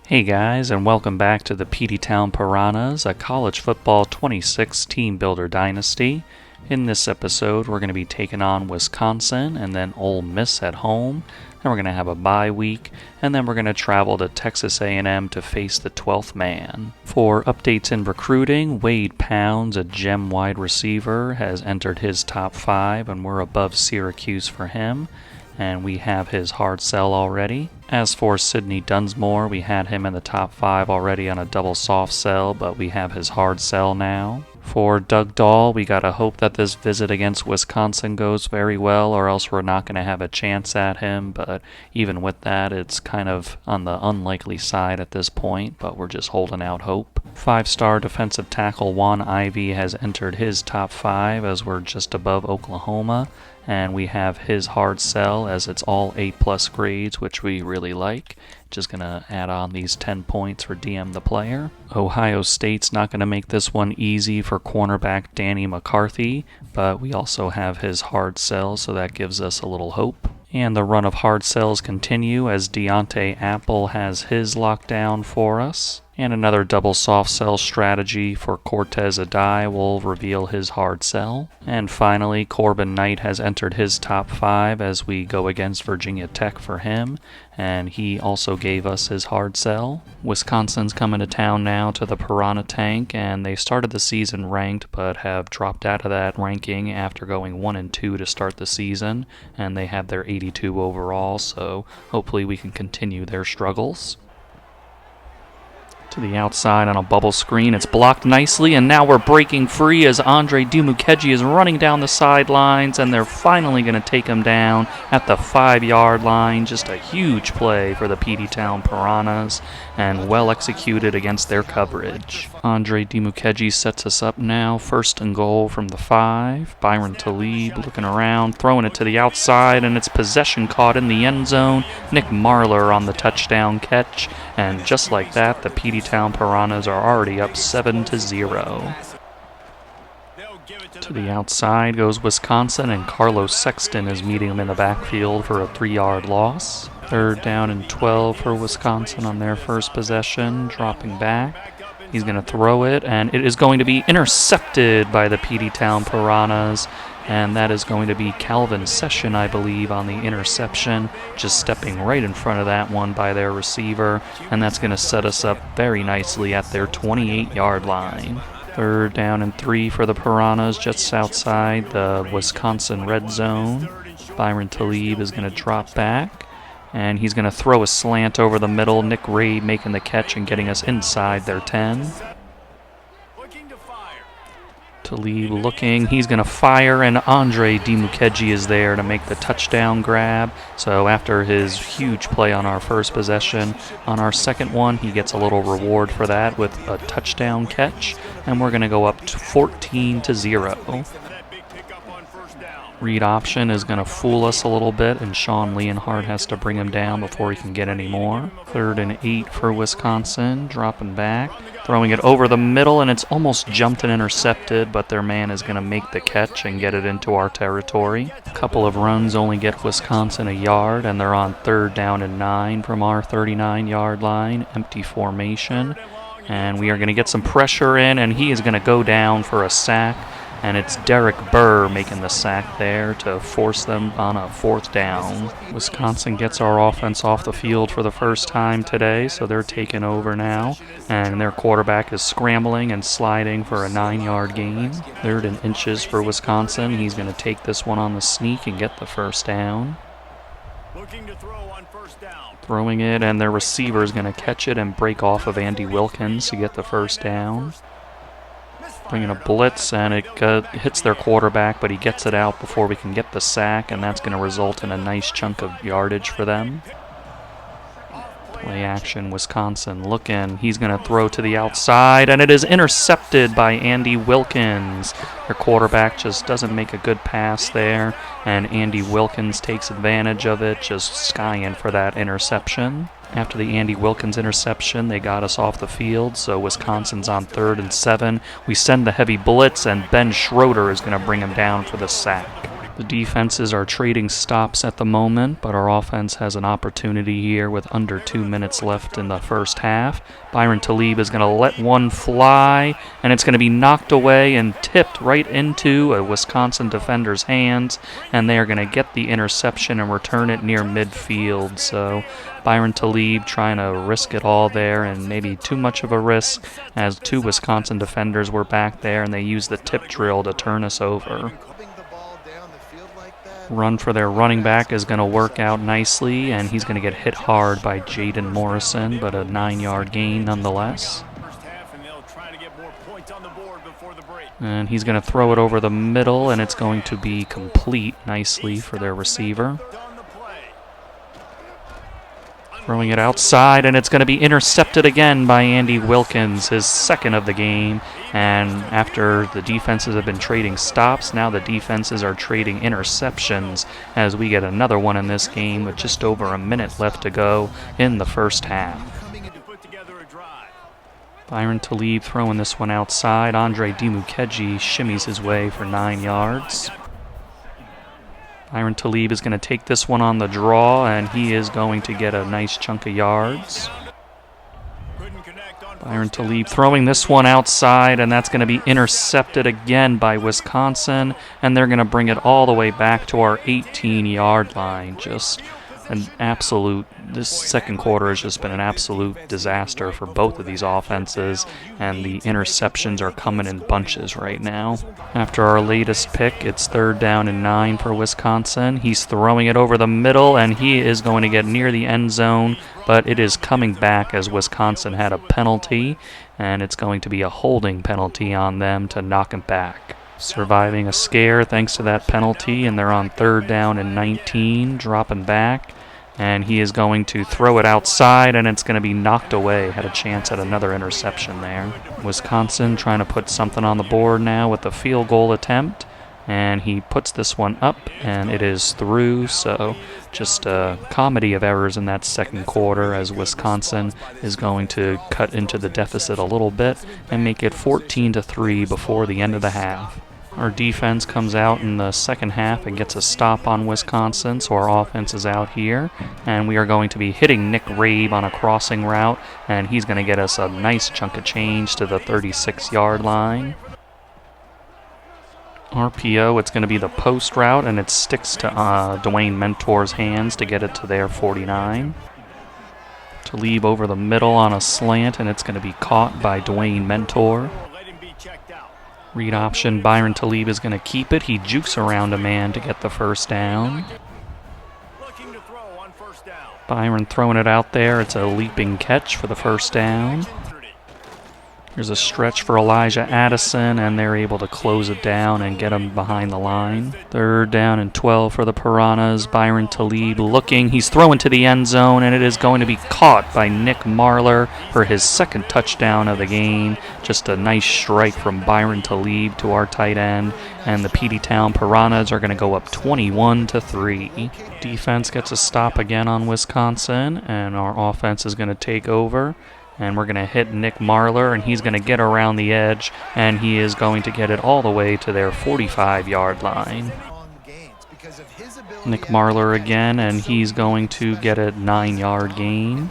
Hey guys, and welcome back to the Peteytown Piranhas, a college football 26 team builder dynasty. In this episode, we're going to be taking on Wisconsin and then Ole Miss at home. Then we're going to have a bye week, and then we're going to travel to Texas A&M to face the 12th man. For updates in recruiting, Wade Pounds, a gem wide receiver, has entered his top 5, and we're above Syracuse for him. And we have his hard sell already. As for Sidney Dunsmore, we had him in the top 5 already on a double soft sell, but we have his hard sell now. For Doug Dahl, we gotta hope that this visit against Wisconsin goes very well, or else we're not gonna have a chance at him, but even with that, it's kind of on the unlikely side at this point, but we're just holding out hope. 5-star defensive tackle Juan Ivey has entered his top 5 as we're just above Oklahoma, and we have his hard sell as it's all A+ grades, which we really like. Just going to add on these 10 points for DM the player. Ohio State's not going to make this one easy for cornerback Danny McCarthy, but we also have his hard sell, so that gives us a little hope. And the run of hard sells continue as Deontay Apple has his lockdown for us. And another double soft sell strategy for Cortez Adai will reveal his hard sell. And finally, Corbin Knight has entered his top 5 as we go against Virginia Tech for him, and he also gave us his hard sell. Wisconsin's coming to town now to the Piranha Tank, and they started the season ranked but have dropped out of that ranking after going 1-2 to start the season, and they have their 82 overall, so hopefully we can continue their struggles. To the outside on a bubble screen. It's blocked nicely, and now we're breaking free as Andre Dimukeji is running down the sidelines, and they're finally going to take him down at the 5-yard line. Just a huge play for the Peteytown Piranhas, and well executed against their coverage. Andre Dimukeji sets us up now, 1st and goal from the 5. Byron Talib looking around, throwing it to the outside, and it's possession caught in the end zone. Nick Marler on the touchdown catch, and just like that, the Peteytown Piranhas are already up 7-0. To the outside goes Wisconsin, and Carlos Sexton is meeting him in the backfield for a 3-yard loss. 3rd down and 12 for Wisconsin on their first possession, dropping back. He's going to throw it, and it is going to be intercepted by the Peteytown Piranhas, and that is going to be Calvin Session, I believe, on the interception, just stepping right in front of that one by their receiver, and that's going to set us up very nicely at their 28-yard line. 3rd down and 3 for the Piranhas, just outside the Wisconsin red zone. Byron Talib is going to drop back, and he's going to throw a slant over the middle. Nick Ray making the catch and getting us inside their 10. Talib looking, he's going to fire, and Andre Dimukeji is there to make the touchdown grab. So after his huge play on our first possession, on our second one, he gets a little reward for that with a touchdown catch, and we're going to go up to 14-0. Read option is going to fool us a little bit, and Sean Leonhardt has to bring him down before he can get any more. 3rd and 8 for Wisconsin, dropping back, throwing it over the middle, and it's almost jumped and intercepted, but their man is going to make the catch and get it into our territory. A couple of runs only get Wisconsin a yard, and they're on 3rd down and 9 from our 39-yard line, empty formation, and we are going to get some pressure in, and he is going to go down for a sack. And it's Derek Burr making the sack there to force them on a 4th down. Wisconsin gets our offense off the field for the first time today, so they're taking over now. And their quarterback is scrambling and sliding for a 9-yard gain. 3rd and inches for Wisconsin. He's going to take this one on the sneak and get the 1st down. Looking to throw on 1st down. Throwing it, and their receiver is going to catch it and break off of Andy Wilkins to get the 1st down. Bringing a blitz, and it hits their quarterback, but he gets it out before we can get the sack, and that's going to result in a nice chunk of yardage for them. Play action, Wisconsin looking. He's going to throw to the outside, and it is intercepted by Andy Wilkins. Their quarterback just doesn't make a good pass there, and Andy Wilkins takes advantage of it, just skying for that interception. After the Andy Wilkins interception, they got us off the field, so Wisconsin's on 3rd and 7. We send the heavy blitz, and Ben Schroeder is going to bring him down for the sack. The defenses are trading stops at the moment, but our offense has an opportunity here with under 2 minutes left in the first half. Byron Talib is going to let one fly, and it's going to be knocked away and tipped right into a Wisconsin defender's hands, and they are going to get the interception and return it near midfield. So Byron Talib trying to risk it all there, and maybe too much of a risk as 2 Wisconsin defenders were back there, and they used the tip drill to turn us over. Run for their running back is going to work out nicely, and he's going to get hit hard by Jaden Morrison, but a 9-yard gain nonetheless. And he's going to throw it over the middle, and it's going to be complete nicely for their receiver. Throwing it outside, and it's going to be intercepted again by Andy Wilkins, his second of the game. And after the defenses have been trading stops, now the defenses are trading interceptions as we get another one in this game with just over a minute left to go in the first half. Byron Talib throwing this one outside. Andre Dimukeji shimmies his way for 9 yards. Byron Talib is going to take this one on the draw, and he is going to get a nice chunk of yards. Byron Talib throwing this one outside, and that's going to be intercepted again by Wisconsin, and they're going to bring it all the way back to our 18-yard line. Just an absolute, this second quarter has just been an absolute disaster for both of these offenses, and the interceptions are coming in bunches right now. After our latest pick, it's 3rd down and 9 for Wisconsin. He's throwing it over the middle, and he is going to get near the end zone, but it is coming back as Wisconsin had a penalty, and it's going to be a holding penalty on them to knock him back. Surviving a scare thanks to that penalty, and they're on 3rd down and 19, dropping back. And he is going to throw it outside, and it's going to be knocked away. Had a chance at another interception there. Wisconsin trying to put something on the board now with the field goal attempt. And he puts this one up, and it is through. So just a comedy of errors in that second quarter as Wisconsin is going to cut into the deficit a little bit and make it 14-3 before the end of the half. Our defense comes out in the second half and gets a stop on Wisconsin, so our offense is out here. And we are going to be hitting Nick Rabe on a crossing route, and he's going to get us a nice chunk of change to the 36-yard line. RPO, it's going to be the post route, and it sticks to Dwayne Mentor's hands to get it to their 49. Talib over the middle on a slant, and it's going to be caught by Dwayne Mentor. Read option, Byron Talib is going to keep it. He jukes around a man to get the first down. Byron throwing it out there. It's a leaping catch for the first down. There's a stretch for Elijah Addison, and they're able to close it down and get him behind the line. 3rd down and 12 for the Piranhas. Byron Talib looking. He's throwing to the end zone, and it is going to be caught by Nick Marler for his second touchdown of the game. Just a nice strike from Byron Talib to our tight end, and the Peteytown Piranhas are going to go up 21-3. Defense gets a stop again on Wisconsin, and our offense is going to take over. And we're going to hit Nick Marler, and he's going to get around the edge, and he is going to get it all the way to their 45-yard line. Nick Marler again, and he's going to get a 9-yard gain.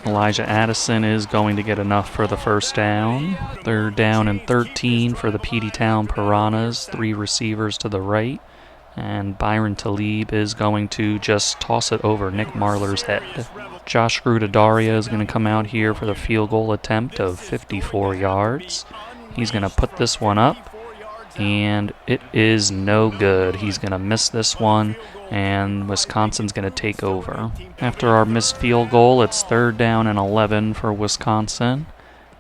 Elijah Addison is going to get enough for the first down. 3rd down and 13 for the Peteytown Piranhas, 3 receivers to the right. And Byron Talib is going to just toss it over Nick Marler's head. Josh Grudadaria is going to come out here for the field goal attempt of 54 yards. He's going to put this one up, and it is no good. He's going to miss this one, and Wisconsin's going to take over. After our missed field goal, it's 3rd down and 11 for Wisconsin.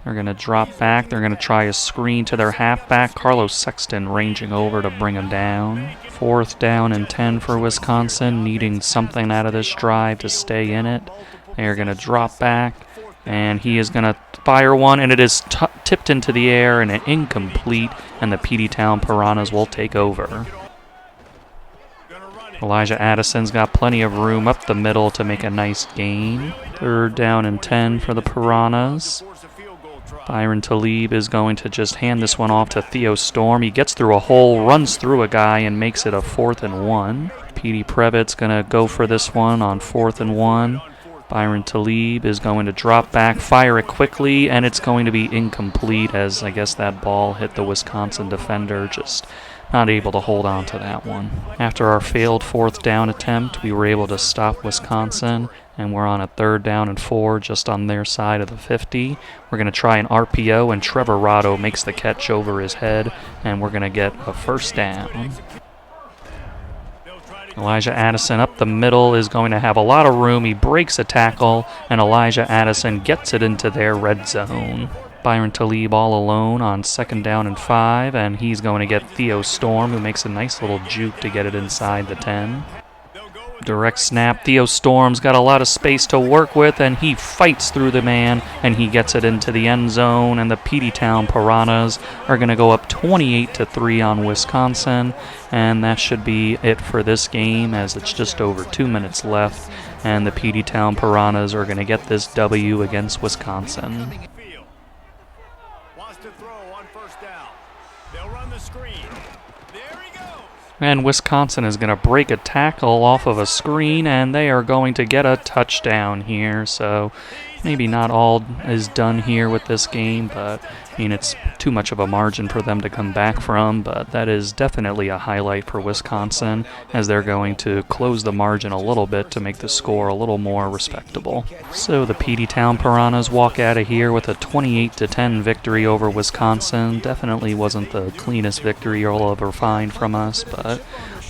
They're going to drop back. They're going to try a screen to their halfback. Carlos Sexton ranging over to bring him down. 4th down and 10 for Wisconsin, needing something out of this drive to stay in it. They're going to drop back, and he is going to fire one, and it is tipped into the air and incomplete, and the Peteytown Piranhas will take over. Elijah Addison's got plenty of room up the middle to make a nice gain. 3rd down and 10 for the Piranhas. Byron Talib is going to just hand this one off to Theo Storm. He gets through a hole, runs through a guy, and makes it a 4th and 1. Petey Previtt's going to go for this one on 4th and 1. Byron Talib is going to drop back, fire it quickly, and it's going to be incomplete as I guess that ball hit the Wisconsin defender, just not able to hold on to that one. After our failed 4th down attempt, we were able to stop Wisconsin, and we're on a 3rd down and 4 just on their side of the 50. We're going to try an RPO, and Trevor Rotto makes the catch over his head, and we're going to get a 1st down. Elijah Addison up the middle is going to have a lot of room. He breaks a tackle, and Elijah Addison gets it into their red zone. Byron Talib all alone on 2nd down and 5, and he's going to get Theo Storm, who makes a nice little juke to get it inside the 10. Direct snap. Theo Storm's got a lot of space to work with, and he fights through the man, and he gets it into the end zone, and the Peteytown Piranhas are going to go up 28-3 on Wisconsin, and that should be it for this game as it's just over 2 minutes left, and the Peteytown Piranhas are going to get this W against Wisconsin. Wants to throw on 1st down. They'll run the screen. There he goes. And Wisconsin is going to break a tackle off of a screen, and they are going to get a touchdown here. So maybe not all is done here with this game, but I mean, it's too much of a margin for them to come back from, but that is definitely a highlight for Wisconsin as they're going to close the margin a little bit to make the score a little more respectable. So the Peteytown Piranhas walk out of here with a 28-10 victory over Wisconsin. Definitely wasn't the cleanest victory you'll ever find from us, but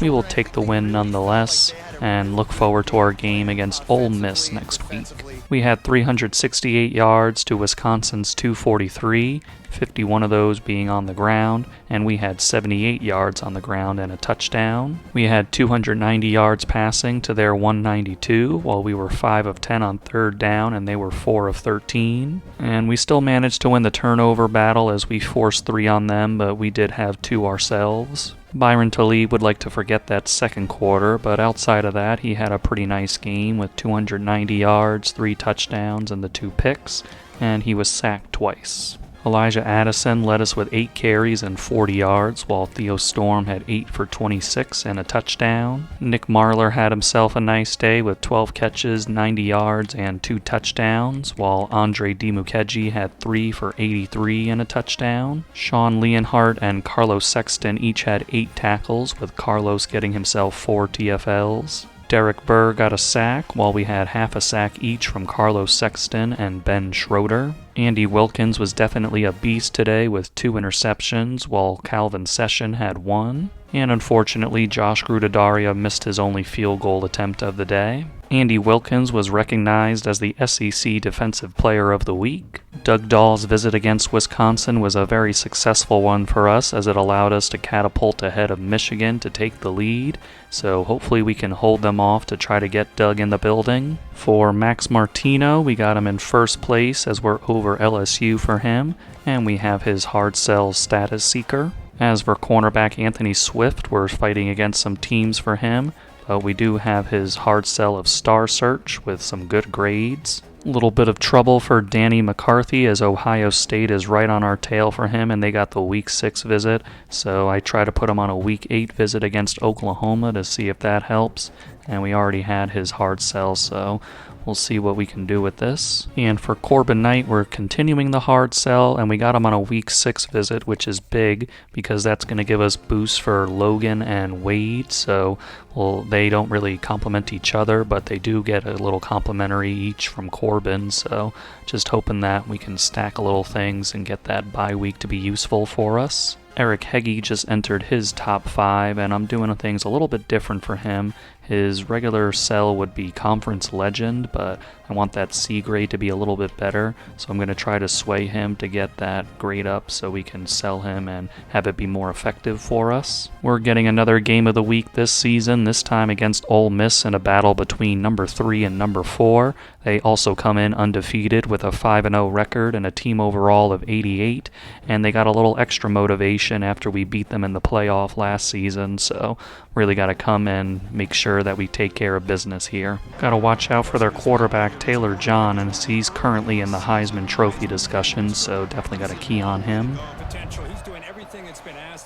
we will take the win nonetheless and look forward to our game against Ole Miss next week. We had 368 yards to Wisconsin's 243, 51 of those being on the ground, and we had 78 yards on the ground and a touchdown. We had 290 yards passing to their 192, while we were 5 of 10 on 3rd down and they were 4 of 13. And we still managed to win the turnover battle as we forced 3 on them, but we did have 2 ourselves. Byron Talib would like to forget that 2nd quarter, but outside of that, he had a pretty nice game with 290 yards, 3 touchdowns, and the 2 picks, and he was sacked twice. Elijah Addison led us with 8 carries and 40 yards, while Theo Storm had 8 for 26 and a touchdown. Nick Marler had himself a nice day with 12 catches, 90 yards, and 2 touchdowns, while Andre Dimukeji had 3 for 83 and a touchdown. Sean Leonhardt and Carlos Sexton each had 8 tackles, with Carlos getting himself 4 TFLs. Derek Burr got a sack, while we had half a sack each from Carlos Sexton and Ben Schroeder. Andy Wilkins was definitely a beast today with 2 interceptions, while Calvin Session had 1. And unfortunately, Josh Grudedaria missed his only field goal attempt of the day. Andy Wilkins was recognized as the SEC Defensive Player of the Week. Doug Dahl's visit against Wisconsin was a very successful one for us as it allowed us to catapult ahead of Michigan to take the lead, so hopefully we can hold them off to try to get Doug in the building. For Max Martino, we got him in 1st place as we're over LSU for him, and we have his hard sell status seeker. As for cornerback Anthony Swift, we're fighting against some teams for him, but we do have his hard sell of Star Search with some good grades. A little bit of trouble for Danny McCarthy as Ohio State is right on our tail for him and they got the Week 6 visit, so I try to put him on a Week 8 visit against Oklahoma to see if that helps, and we already had his hard sell, so we'll see what we can do with this. And for Corbin Knight, we're continuing the hard sell, and we got him on a Week 6 visit, which is big because that's going to give us boosts for Logan and Wade. So, well, they don't really complement each other, but they do get a little complimentary each from Corbin. So, just hoping that we can stack a little things and get that bye week to be useful for us. Eric Heggie just entered his top 5, and I'm doing things a little bit different for him. His regular sell would be Conference Legend, but I want that C grade to be a little bit better, so I'm going to try to sway him to get that grade up so we can sell him and have it be more effective for us. We're getting another game of the week this season, this time against Ole Miss in a battle between number 3 and number 4. They also come in undefeated with a 5-0 record and a team overall of 88, and they got a little extra motivation after we beat them in the playoff last season, so really got to come and make sure sure that we take care of business here. Got to watch out for their quarterback, Taylor John, and he's currently in the Heisman Trophy discussion, so definitely got a key on him.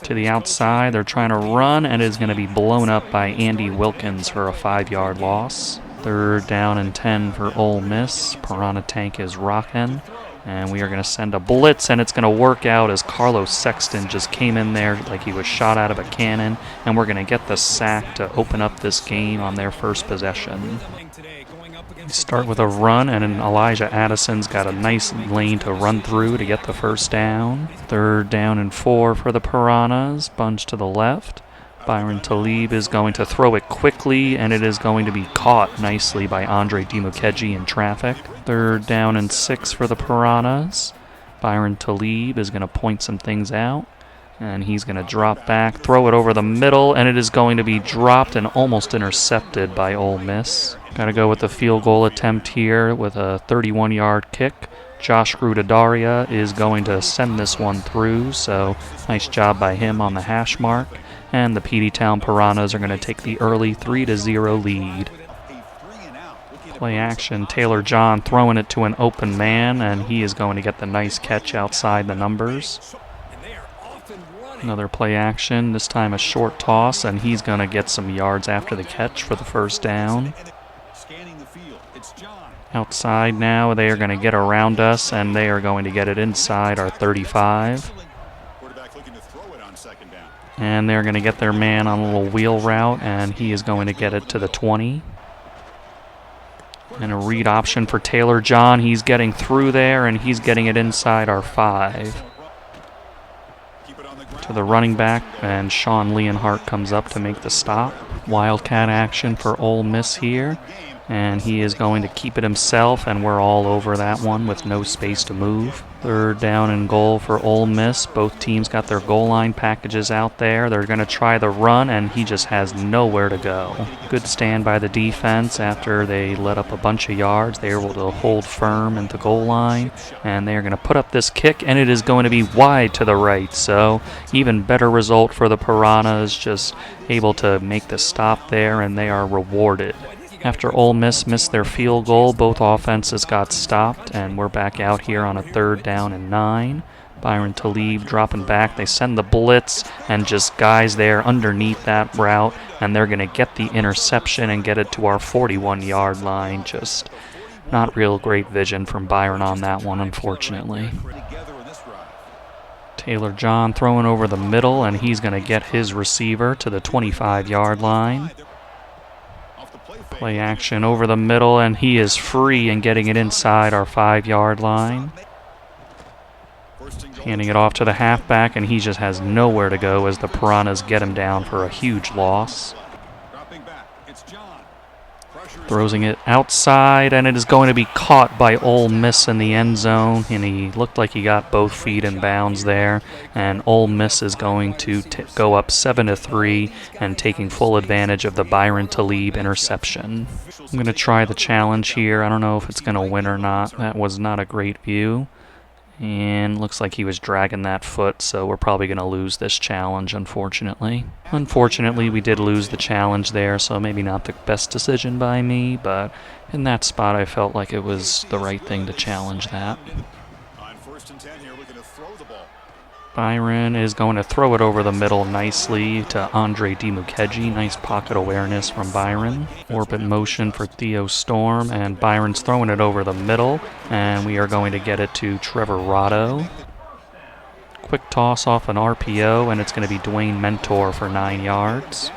To the outside, they're trying to run, and it is going to be blown up by Andy Wilkins for a 5-yard loss. 3rd down and 10 for Ole Miss. Piranha Tank is rocking. And we are going to send a blitz, and it's going to work out as Carlos Sexton just came in there like he was shot out of a cannon. And we're going to get the sack to open up this game on their first possession. We start with a run, and Elijah Addison's got a nice lane to run through to get the first down. 3rd down and 4 for the Piranhas. Bunch to the left. Byron Talib is going to throw it quickly, and it is going to be caught nicely by Andre Dimukeji in traffic. 3rd down and 6 for the Piranhas. Byron Talib is going to point some things out, and he's going to drop back, throw it over the middle, and it is going to be dropped and almost intercepted by Ole Miss. Got to go with the field goal attempt here with a 31-yard kick. Josh Grudadaria is going to send this one through, so nice job by him on the hash mark. And the Peteytown Piranhas are going to take the early 3-0 lead. Play action, Taylor John throwing it to an open man, and he is going to get the nice catch outside the numbers. Another play action, this time a short toss, and he's going to get some yards after the catch for the first down. Outside now, they are going to get around us, and they are going to get it inside our 35. And they're going to get their man on a little wheel route, and he is going to get it to the 20. And a read option for Taylor John. He's getting through there, and he's getting it inside our 5. To the running back, and Sean Leonhardt comes up to make the stop. Wildcat action for Ole Miss here. And he is going to keep it himself, and we're all over that one with no space to move. 3rd down and goal for Ole Miss. Both teams got their goal line packages out there. They're going to try the run, and he just has nowhere to go. Good stand by the defense after they let up a bunch of yards. They were able to hold firm at the goal line, and they're going to put up this kick, and it is going to be wide to the right. So even better result for the Piranhas, just able to make the stop there, and they are rewarded. After Ole Miss missed their field goal, both offenses got stopped, and we're back out here on a 3rd down and 9. Byron Talib dropping back. They send the blitz, and just guys there underneath that route, and they're going to get the interception and get it to our 41-yard line. Just not real great vision from Byron on that one, unfortunately. Taylor John throwing over the middle, and he's going to get his receiver to the 25-yard line. Play action over the middle, and he is free and getting it inside our 5-yard line. Handing it off to the halfback, and he just has nowhere to go as the Piranhas get him down for a huge loss. Throwing it outside, and it is going to be caught by Ole Miss in the end zone, and he looked like he got both feet in bounds there, and Ole Miss is going to go up 7-3 and taking full advantage of the Byron Talib interception. I'm going to try the challenge here. I don't know if it's going to win or not. That was not a great view. And looks like he was dragging that foot, so we're probably going to lose this challenge, unfortunately. Unfortunately, we did lose the challenge there, so maybe not the best decision by me, but in that spot I felt like it was the right thing to challenge that. On 1st and 10 here, looking to throw the ball. Byron is going to throw it over the middle nicely to Andre Dimukeji. Nice pocket awareness from Byron. Orbit motion for Theo Storm, and Byron's throwing it over the middle, and we are going to get it to Trevor Rotto. Quick toss off an RPO, and it's going to be Dwayne Mentor for 9 yards.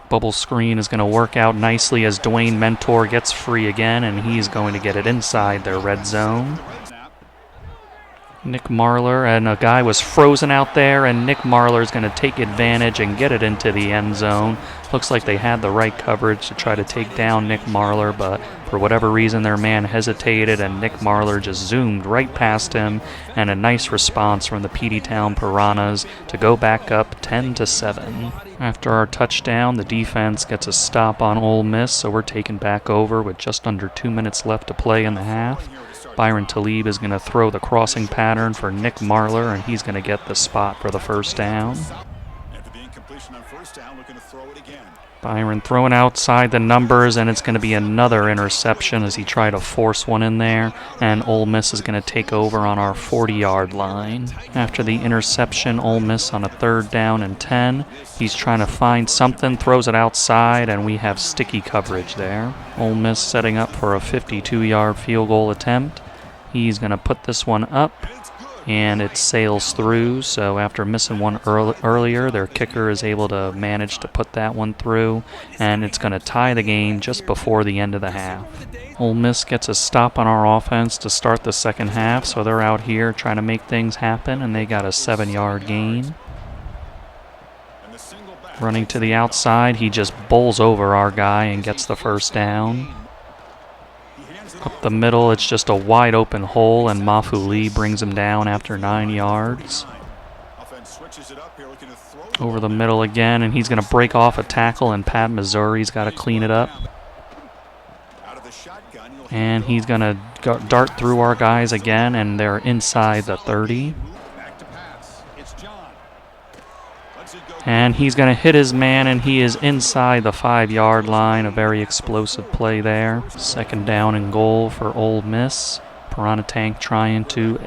Bubble screen is going to work out nicely as Dwayne Mentor gets free again, and he's going to get it inside their red zone. Nick Marler, and a guy was frozen out there, and Nick Marler is going to take advantage and get it into the end zone. Looks like they had the right coverage to try to take down Nick Marler, but for whatever reason their man hesitated, and Nick Marler just zoomed right past him, and a nice response from the Peteytown Piranhas to go back up 10-7. After our touchdown, the defense gets a stop on Ole Miss, so we're taken back over with just under 2 minutes left to play in the half. Byron Talib is going to throw the crossing pattern for Nick Marler, and he's going to get the spot for the first down. After the incompletion on 1st down, looking to throw it again. Byron throwing outside the numbers, and it's going to be another interception as he tried to force one in there, and Ole Miss is going to take over on our 40-yard line. After the interception, Ole Miss on a 3rd down and 10. He's trying to find something, throws it outside, and we have sticky coverage there. Ole Miss setting up for a 52-yard field goal attempt. He's going to put this one up, and it sails through. So after missing one earlier, their kicker is able to manage to put that one through, and it's going to tie the game just before the end of the half. Ole Miss gets a stop on our offense to start the second half, so they're out here trying to make things happen, and they got a 7-yard gain. Running to the outside, he just bowls over our guy and gets the first down. Up the middle, it's just a wide open hole, and Mafu Lee brings him down after 9 yards. Over the middle again, and he's going to break off a tackle, and Pat Missouri's got to clean it up. And he's going to dart through our guys again, and they're inside the 30. And he's going to hit his man, and he is inside the 5-yard line. A very explosive play there. 2nd down and goal for Ole Miss. Piranha Tank trying to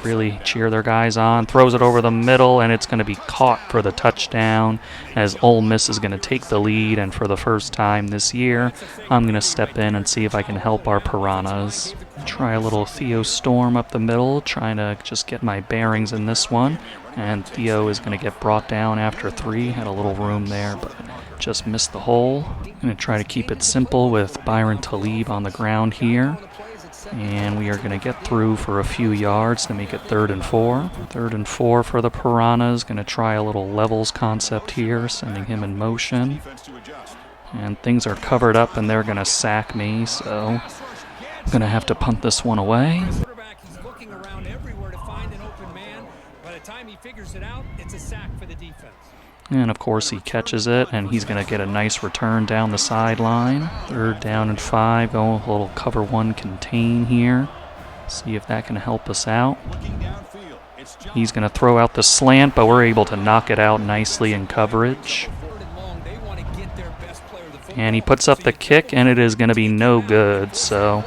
really cheer their guys on. Throws it over the middle, and it's going to be caught for the touchdown as Ole Miss is going to take the lead. And for the first time this year, I'm going to step in and see if I can help our Piranhas. Try a little Theo Storm up the middle, trying to just get my bearings in this one. And Theo is going to get brought down after 3. Had a little room there, but just missed the hole. Going to try to keep it simple with Byron Talib on the ground here. And we are going to get through for a few yards to make it 3rd and 4. 3rd and 4 for the Piranhas. Going to try a little levels concept here, sending him in motion. And things are covered up, and they're going to sack me, so I'm going to have to punt this one away. And of course he catches it, and he's going to get a nice return down the sideline. 3rd down and 5, go a little cover 1 contain here. See if that can help us out. He's going to throw out the slant, but we're able to knock it out nicely in coverage. And he puts up the kick, and it is going to be no good, so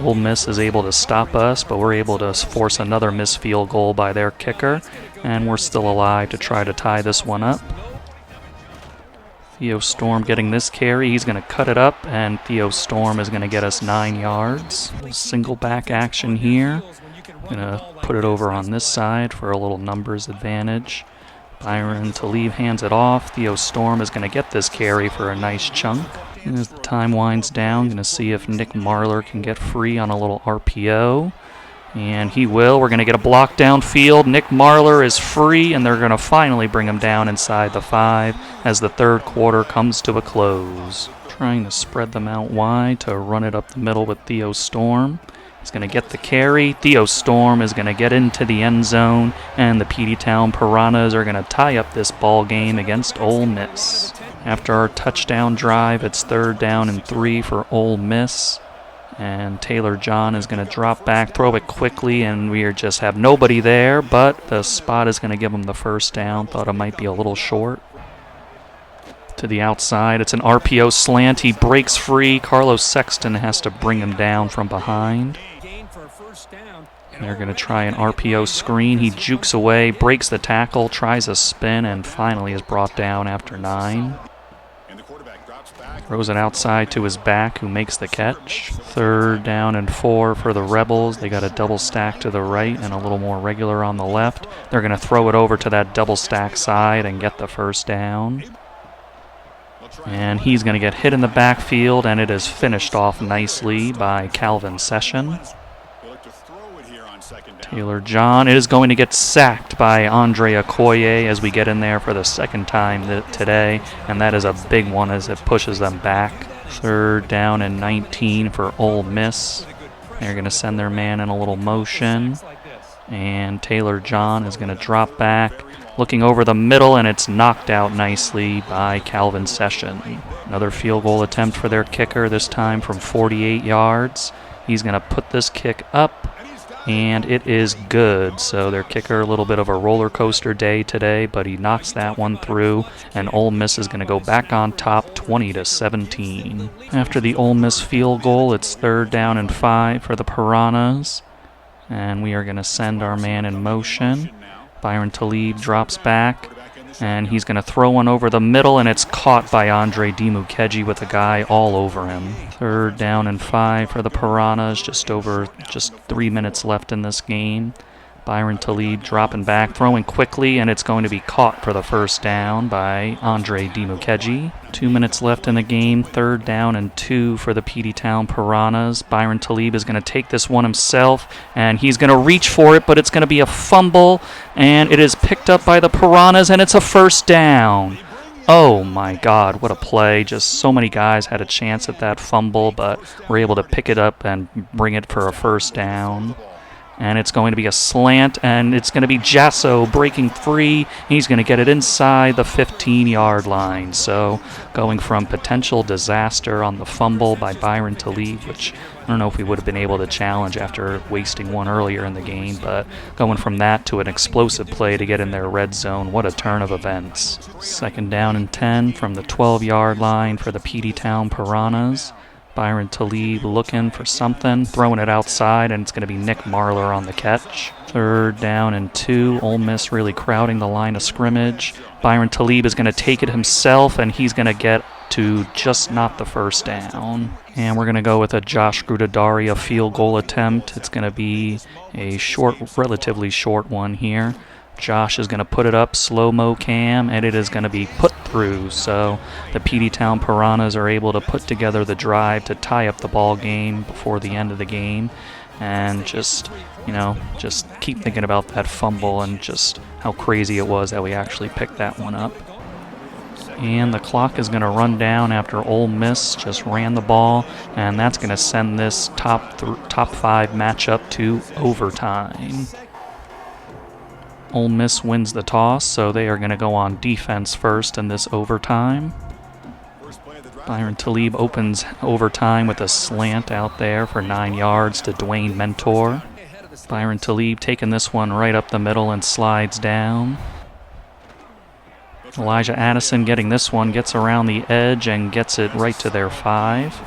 Ole Miss is able to stop us, but we're able to force another missed field goal by their kicker, and we're still alive to try to tie this one up. Theo Storm getting this carry. He's going to cut it up, and Theo Storm is going to get us 9 yards. Single back action here. Going to put it over on this side for a little numbers advantage. Byron Talib hands it off. Theo Storm is going to get this carry for a nice chunk. And as the time winds down, going to see if Nick Marler can get free on a little RPO. And he will. We're going to get a block downfield. Nick Marler is free, and they're going to finally bring him down inside the 5 as the 3rd quarter comes to a close. Trying to spread them out wide to run it up the middle with Theo Storm. He's going to get the carry. Theo Storm is going to get into the end zone, and the Peteytown Piranhas are going to tie up this ball game against Ole Miss. After our touchdown drive, it's 3rd down and 3 for Ole Miss. And Taylor John is going to drop back, throw it quickly, and we just have nobody there, but the spot is going to give him the first down. Thought it might be a little short. To the outside, it's an RPO slant. He breaks free. Carlos Sexton has to bring him down from behind. And they're going to try an RPO screen. He jukes away, breaks the tackle, tries a spin, and finally is brought down after 9. Throws it outside to his back, who makes the catch. 3rd down and 4 for the Rebels. They got a double stack to the right and a little more regular on the left. They're going to throw it over to that double stack side and get the first down. And he's going to get hit in the backfield, and it is finished off nicely by Calvin Session. Taylor John is going to get sacked by Andre Okoye as we get in there for the 2nd time today, and that is a big one as it pushes them back. 3rd down and 19 for Ole Miss. They're going to send their man in a little motion, and Taylor John is going to drop back, looking over the middle, and it's knocked out nicely by Calvin Session. Another field goal attempt for their kicker, this time from 48 yards. He's going to put this kick up. and it is good. So their kicker, a little bit of a roller coaster day today, but he knocks that one through, and Ole Miss is going to go back on top 20-17. After the Ole Miss field goal, it's 3rd down and 5 for the Piranhas, and we are going to send our man in motion. Byron Talib drops back, and he's going to throw one over the middle, and it's caught by Andre Dimukeji with a guy all over him. 3rd down and 5 for the Piranhas, just 3 minutes left in this game. Byron Talib dropping back, throwing quickly, and it's going to be caught for the 1st down by Andre Dimukeji. 2 minutes left in the game, 3rd down and 2 for the Peteytown Piranhas. Byron Talib is going to take this one himself, and he's going to reach for it, but it's going to be a fumble, and it is picked up by the Piranhas, and it's a 1st down. Oh my God, what a play. Just so many guys had a chance at that fumble, but were able to pick it up and bring it for a 1st down. And it's going to be a slant, and it's going to be Jasso breaking free. He's going to get it inside the 15-yard line. So going from potential disaster on the fumble by Byron Talib, which I don't know if we would have been able to challenge after wasting one earlier in the game, but going from that to an explosive play to get in their red zone, what a turn of events. 2nd down and 10 from the 12-yard line for the Peteytown Piranhas. Byron Talib looking for something, throwing it outside, and it's going to be Nick Marler on the catch. 3rd down and 2. Ole Miss really crowding the line of scrimmage. Byron Talib is going to take it himself, and he's going to get to just not the 1st down. And we're going to go with a Josh Grudadaria field goal attempt. It's going to be a relatively short one here. Josh is going to put it up, slow-mo cam, and it is going to be put through. So the Peteytown Piranhas are able to put together the drive to tie up the ball game before the end of the game. And just keep thinking about that fumble and just how crazy it was that we actually picked that one up. And the clock is going to run down after Ole Miss just ran the ball, and that's going to send this top 5 matchup to overtime. Ole Miss wins the toss, so they are going to go on defense first in this overtime. Byron Talib opens overtime with a slant out there for 9 yards to Dwayne Mentor. Byron Talib taking this one right up the middle and slides down. Elijah Addison getting this one, gets around the edge and gets it right to their 5.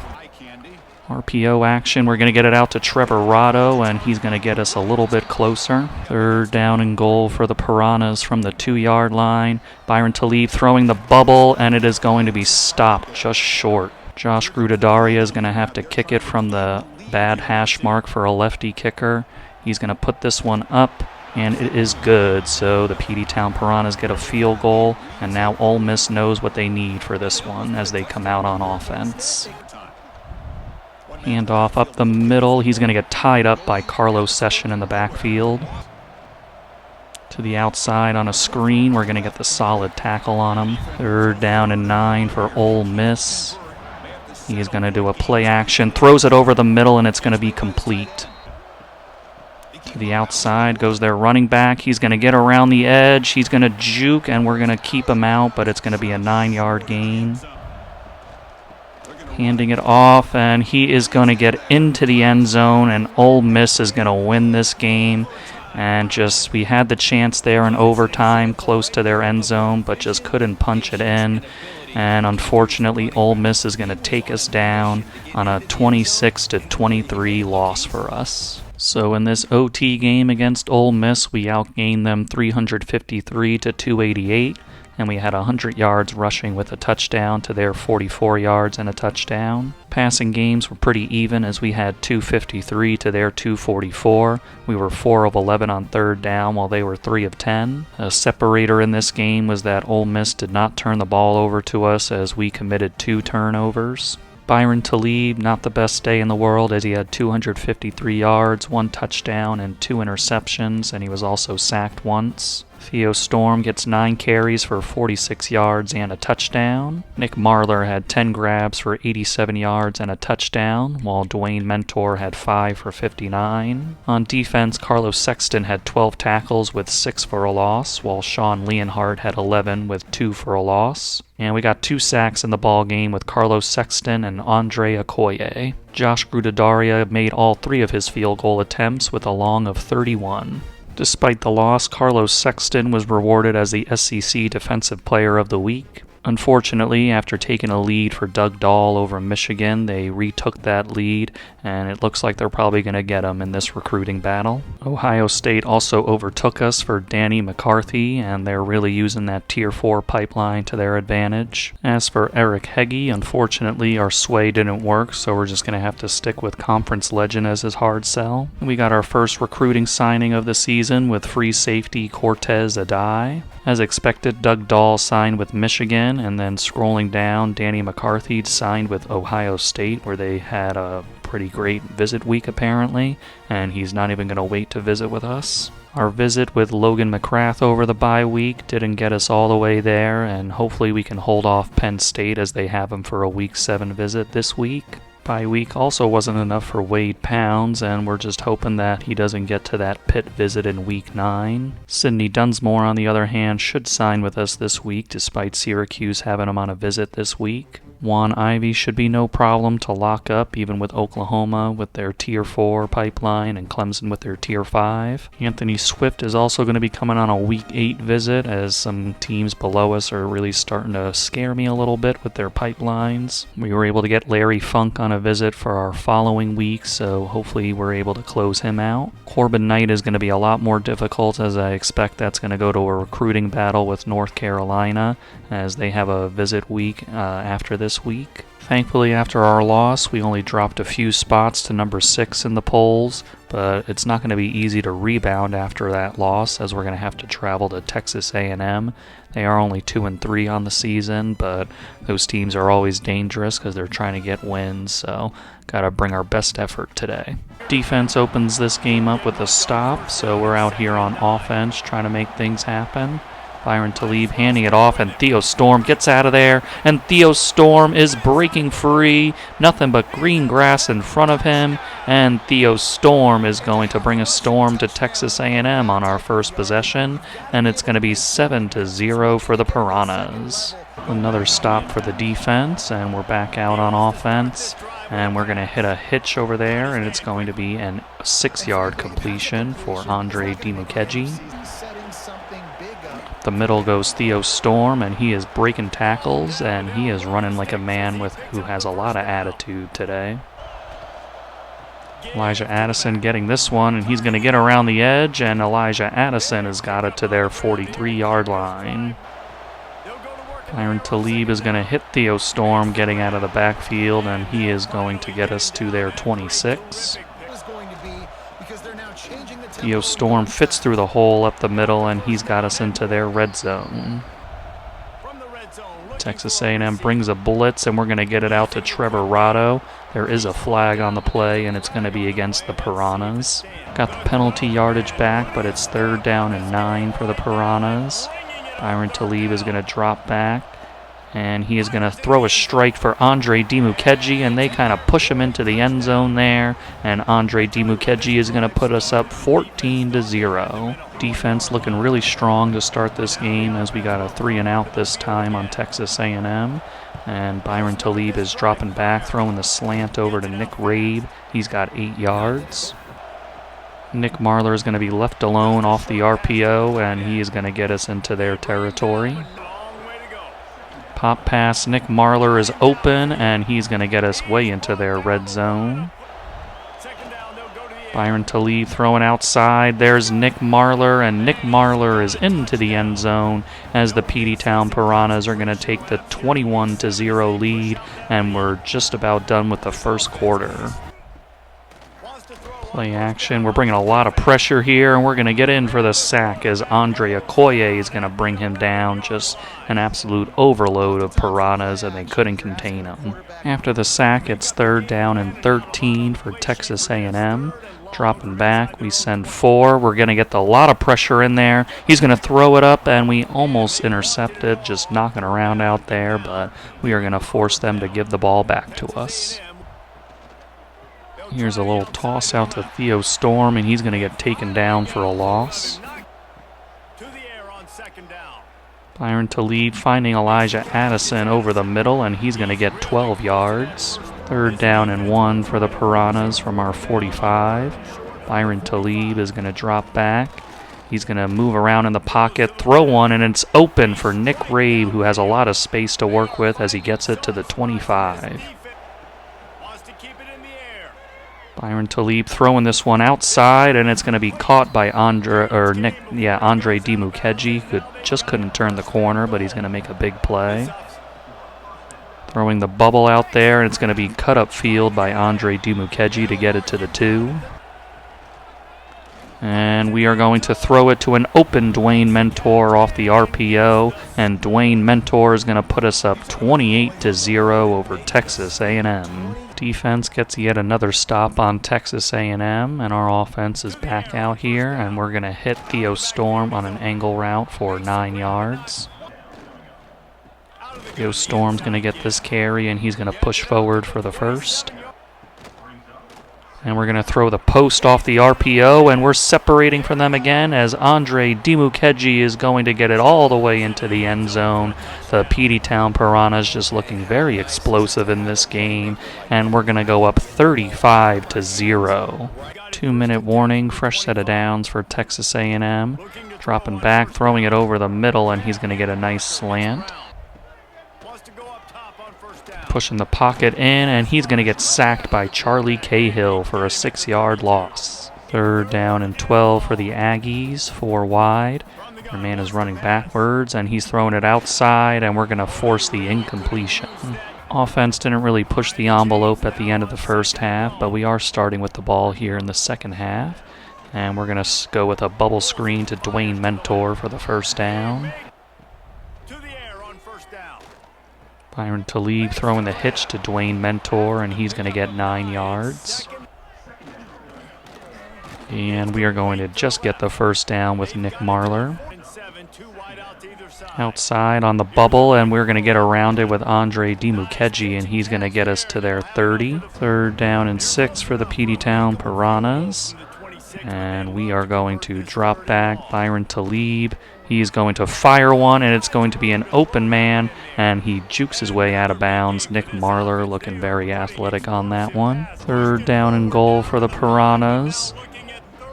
RPO action, we're going to get it out to Trevor Rotto, and he's going to get us a little bit closer. 3rd down and goal for the Piranhas from the 2-yard line. Byron Talib throwing the bubble, and it is going to be stopped just short. Josh Grudadaria is going to have to kick it from the bad hash mark for a lefty kicker. He's going to put this one up, and it is good. So the Peteytown Piranhas get a field goal, and now Ole Miss knows what they need for this one as they come out on offense. Handoff up the middle. He's going to get tied up by Carlos Session in the backfield. To the outside on a screen. We're going to get the solid tackle on him. 3rd down and 9 for Ole Miss. He's going to do a play action. Throws it over the middle, and it's going to be complete. To the outside goes their running back. He's going to get around the edge. He's going to juke, and we're going to keep him out, but it's going to be a 9-yard gain. Handing it off, and he is going to get into the end zone, and Ole Miss is going to win this game. And we had the chance there in overtime close to their end zone, but just couldn't punch it in. And unfortunately, Ole Miss is going to take us down on a 26-23 loss for us. So in this OT game against Ole Miss, we outgained them 353-288. And we had 100 yards rushing with a touchdown to their 44 yards and a touchdown. Passing games were pretty even as we had 253 to their 244. We were 4 of 11 on 3rd down while they were 3 of 10. A separator in this game was that Ole Miss did not turn the ball over to us as we committed 2 turnovers. Byron Talib, not the best day in the world as he had 253 yards, 1 touchdown, and 2 interceptions, and he was also sacked once. Theo Storm gets 9 carries for 46 yards and a touchdown. Nick Marler had 10 grabs for 87 yards and a touchdown, while Dwayne Mentor had 5 for 59. On defense, Carlos Sexton had 12 tackles with 6 for a loss, while Sean Leonhardt had 11 with 2 for a loss. And we got 2 sacks in the ball game with Carlos Sexton and Andre Okoye. Josh Grudedaria made all 3 of his field goal attempts with a long of 31. Despite the loss, Carlos Sexton was rewarded as the SEC Defensive Player of the Week. Unfortunately, after taking a lead for Doug Dahl over Michigan, they retook that lead, and it looks like they're probably going to get him in this recruiting battle. Ohio State also overtook us for Danny McCarthy, and they're really using that Tier 4 pipeline to their advantage. As for Eric Heggie, unfortunately, our sway didn't work, so we're just going to have to stick with Conference Legend as his hard sell. We got our first recruiting signing of the season with free safety Cortez Adai. As expected, Doug Dahl signed with Michigan, and then scrolling down, Danny McCarthy signed with Ohio State, where they had a pretty great visit week apparently, and he's not even going to wait to visit with us. Our visit with Logan McCrath over the bye week didn't get us all the way there, and hopefully we can hold off Penn State as they have him for a Week 7 visit this week. Bye week also wasn't enough for Wade Pounds, and we're just hoping that he doesn't get to that Pitt visit in Week 9. Sidney Dunsmore, on the other hand, should sign with us this week, despite Syracuse having him on a visit this week. Juan Ivey should be no problem to lock up, even with Oklahoma with their Tier 4 pipeline and Clemson with their Tier 5. Anthony Swift is also going to be coming on a Week 8 visit, as some teams below us are really starting to scare me a little bit with their pipelines. We were able to get Larry Funk on a visit for our following week, so hopefully we're able to close him out. Corbin Knight is going to be a lot more difficult, as I expect that's going to go to a recruiting battle with North Carolina, as they have a visit week after this week. Thankfully, after our loss, we only dropped a few spots to number 6 in the polls, but it's not going to be easy to rebound after that loss, as we're going to have to travel to Texas A&M. They are only 2-3 on the season, but those teams are always dangerous because they're trying to get wins, so got to bring our best effort today. Defense opens this game up with a stop, so we're out here on offense trying to make things happen. Byron Talib handing it off, and Theo Storm gets out of there, and Theo Storm is breaking free. Nothing but green grass in front of him, and Theo Storm is going to bring a storm to Texas A&M on our first possession, and it's going to be 7-0 for the Piranhas. Another stop for the defense, and we're back out on offense, and we're going to hit a hitch over there, and it's going to be a 6-yard completion for Andre Dimukeji. The middle goes Theo Storm, and he is breaking tackles, and he is running like a man who has a lot of attitude today. Elijah Addison getting this one, and he's going to get around the edge, and Elijah Addison has got it to their 43-yard line. Byron Talib is going to hit Theo Storm getting out of the backfield, and he is going to get us to their 26. Theo Storm fits through the hole up the middle, and he's got us into their red zone. Texas A&M brings a blitz, and we're going to get it out to Trevor Rotto. There is a flag on the play, and it's going to be against the Piranhas. Got the penalty yardage back, but it's 3rd down and 9 for the Piranhas. Byron Talib is going to drop back, and he is going to throw a strike for Andre Dimukeji, and they kind of push him into the end zone there, and Andre Dimukeji is going to put us up 14-0. Defense looking really strong to start this game, as we got a 3-and-out this time on Texas A&M, and Byron Talib is dropping back, throwing the slant over to Nick Rabe. He's got 8 yards. Nick Marler is going to be left alone off the RPO, and he is going to get us into their territory. Pop pass, Nick Marler is open, and he's going to get us way into their red zone. Byron Talib throwing outside. There's Nick Marler, and Nick Marler is into the end zone as the Peteytown Piranhas are going to take the 21-0 lead, and we're just about done with the first quarter. Play action. We're bringing a lot of pressure here, and we're going to get in for the sack as Andre Okoye is going to bring him down. Just an absolute overload of Piranhas, and they couldn't contain him. After the sack, it's 3rd down and 13 for Texas A&M. Dropping back, we send 4. We're going to get a lot of pressure in there. He's going to throw it up, and we almost intercepted, just knocking around out there, but we are going to force them to give the ball back to us. Here's a little toss out to Theo Storm, and he's going to get taken down for a loss. Byron Talib finding Elijah Addison over the middle, and he's going to get 12 yards. 3rd down and 1 for the Piranhas from our 45. Byron Talib is going to drop back. He's going to move around in the pocket, throw one, and it's open for Nick Rabe, who has a lot of space to work with as he gets it to the 25. Byron Talib throwing this one outside, and it's going to be caught by Andre Dimukeji, who just couldn't turn the corner, but he's going to make a big play. Throwing the bubble out there, and it's going to be cut upfield by Andre Dimukeji to get it to the 2. And we are going to throw it to an open Dwayne Mentor off the RPO, and Dwayne Mentor is going to put us up 28-0 over Texas A&M. Defense gets yet another stop on Texas A&M, and our offense is back out here, and we're going to hit Theo Storm on an angle route for 9 yards. Theo Storm's going to get this carry, and he's going to push forward for the first. And we're going to throw the post off the RPO, and we're separating from them again as Andre Dimukeji is going to get it all the way into the end zone. The Peteytown Piranhas just looking very explosive in this game, and we're going to go up 35-0. 2-minute warning, fresh set of downs for Texas A&M. Dropping back, throwing it over the middle, and he's going to get a nice slant. Pushing the pocket in, and he's going to get sacked by Charlie Cahill for a 6-yard loss. 3rd down and 12 for the Aggies, 4 wide. Our man is running backwards, and he's throwing it outside, and we're going to force the incompletion. Offense didn't really push the envelope at the end of the first half, but we are starting with the ball here in the second half. And we're going to go with a bubble screen to Dwayne Mentor for the first down. Byron Talib throwing the hitch to Dwayne Mentor, and he's going to get 9 yards. And we are going to just get the first down with Nick Marler. Outside on the bubble, and we're going to get around it with Andre Dimukeji, and he's going to get us to their 30. 3rd down and 6 for the Peteytown Piranhas. And we are going to drop back Byron Talib. He's going to fire one, and it's going to be an open man, and he jukes his way out of bounds. Nick Marler looking very athletic on that one. 3rd down and goal for the Piranhas.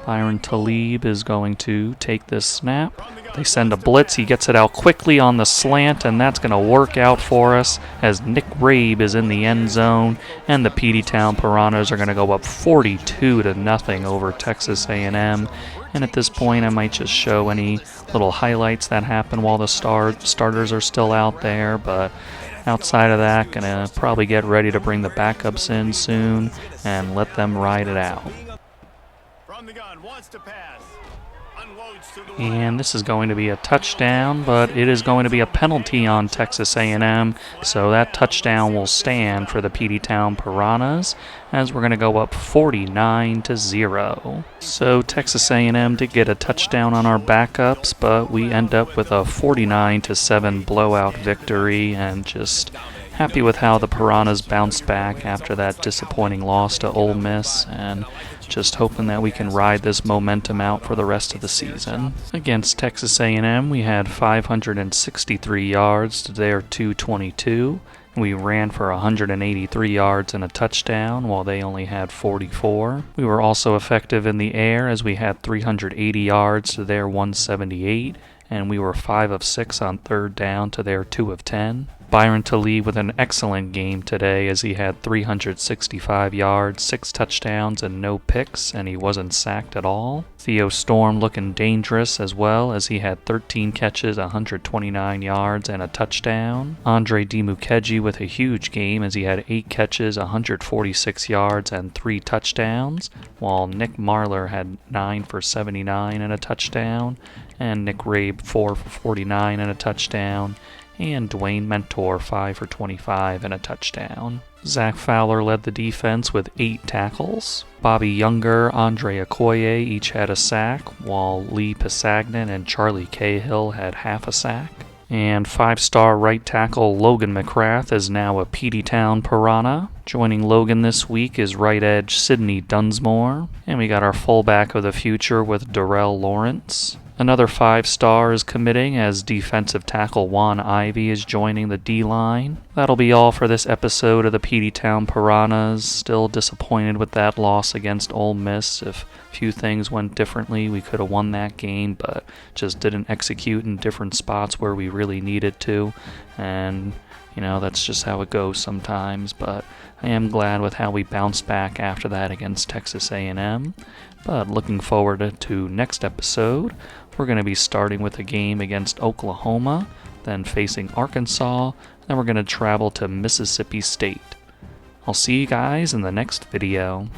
Byron Talib is going to take this snap. They send a blitz. He gets it out quickly on the slant, and that's going to work out for us as Nick Rabe is in the end zone, and the Peteytown Piranhas are going to go up 42-0 over Texas A&M. And at this point, I might just show any little highlights that happen while the starters are still out there. But outside of that, going to probably get ready to bring the backups in soon and let them ride it out. And this is going to be a touchdown, but it is going to be a penalty on Texas A&M, so that touchdown will stand for the Peteytown Piranhas, as we're going to go up 49-0. So Texas A&M did get a touchdown on our backups, but we end up with a 49-7 blowout victory, and just happy with how the Piranhas bounced back after that disappointing loss to Ole Miss, and just hoping that we can ride this momentum out for the rest of the season. Against Texas A&M, we had 563 yards to their 222. We ran for 183 yards and a touchdown, while they only had 44. We were also effective in the air, as we had 380 yards to their 178, and we were 5 of 6 on 3rd down to their 2 of 10. Byron Talib with an excellent game today, as he had 365 yards, 6 touchdowns, and no picks, and he wasn't sacked at all. Theo Storm looking dangerous as well, as he had 13 catches, 129 yards, and a touchdown. Andre Dimukeji with a huge game, as he had 8 catches, 146 yards, and 3 touchdowns, while Nick Marler had 9 for 79 and a touchdown, and Nick Rabe 4 for 49 and a touchdown, and Dwayne Mentor 5 for 25 and a touchdown. Zach Fowler led the defense with 8 tackles. Bobby Younger, Andre Okoye each had a sack, while Lee Pisagnan and Charlie Cahill had half a sack. And 5-star right tackle Logan McCrath is now a Peteytown Piranha. Joining Logan this week is right edge Sidney Dunsmore. And we got our fullback of the future with Darrell Lawrence. Another 5-star is committing as defensive tackle Juan Ivy is joining the D-line. That'll be all for this episode of the Peteytown Piranhas. Still disappointed with that loss against Ole Miss. If a few things went differently, we could have won that game, but just didn't execute in different spots where we really needed to. And, that's just how it goes sometimes. But I am glad with how we bounced back after that against Texas A&M. But looking forward to next episode. We're going to be starting with a game against Oklahoma, then facing Arkansas, then we're going to travel to Mississippi State. I'll see you guys in the next video.